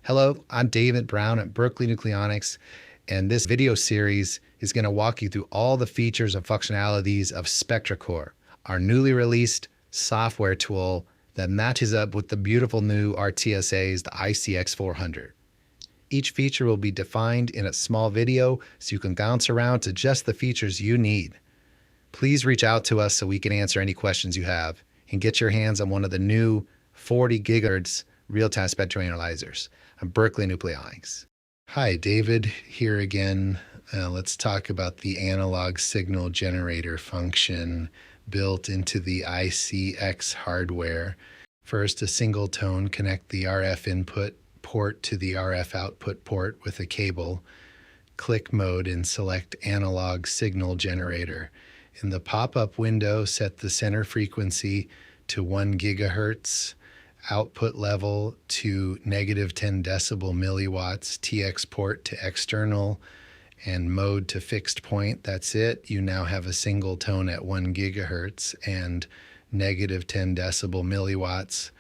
Hello, I'm David Brown at Berkeley Nucleonics, and this video series is going to walk you through all the features and functionalities of SpectraCore, our newly released software tool that matches up with the beautiful new RTSAs, the ICX400. Each feature will be defined in a small video so you can bounce around to just the features you need. Please reach out to us so we can answer any questions you have and get your hands on one of the new 40 gigahertz real-time spectrum analyzers. I'm Berkeley Nucleonics. Hi, David here again. Let's talk about the analog signal generator function built into the ICX hardware. First, a single tone, connect the RF input port to the RF output port with a cable. Click mode and select analog signal generator. In the pop-up window, set the center frequency to 1 gigahertz, output level to -10 decibel milliwatts, TX port to external, and mode to fixed point. That's it. You now have a single tone at 1 gigahertz and -10 decibel milliwatts.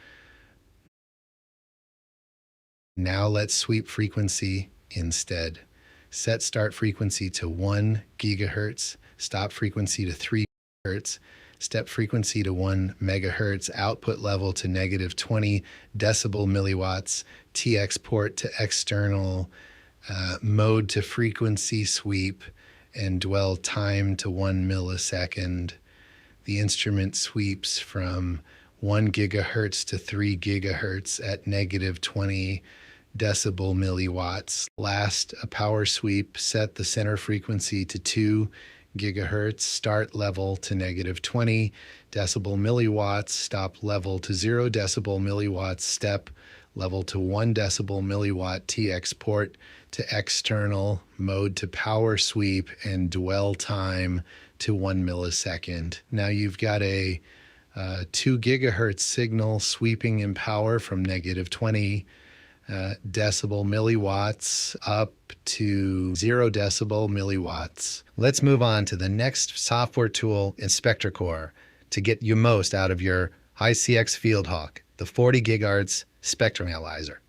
Now let's sweep frequency instead. Set start frequency to 1 gigahertz, stop frequency to 3 gigahertz, step frequency to 1 megahertz, output level to -20 decibel milliwatts, TX port to external, mode to frequency sweep, and dwell time to 1 millisecond. The instrument sweeps from 1 gigahertz to 3 gigahertz at -20 decibel milliwatts. Last, a power sweep, set the center frequency to 2 gigahertz, start level to -20 decibel milliwatts, stop level to 0 decibel milliwatts, step level to 1 decibel milliwatt, TX port to external, mode to power sweep, and dwell time to 1 millisecond. Now you've got a 2 gigahertz signal sweeping in power from -20 decibel milliwatts up to 0 decibel milliwatts. Let's move on to the next software tool in SpectraCore to get you most out of your ICX FieldHawk, the 40 gigahertz spectrum analyzer.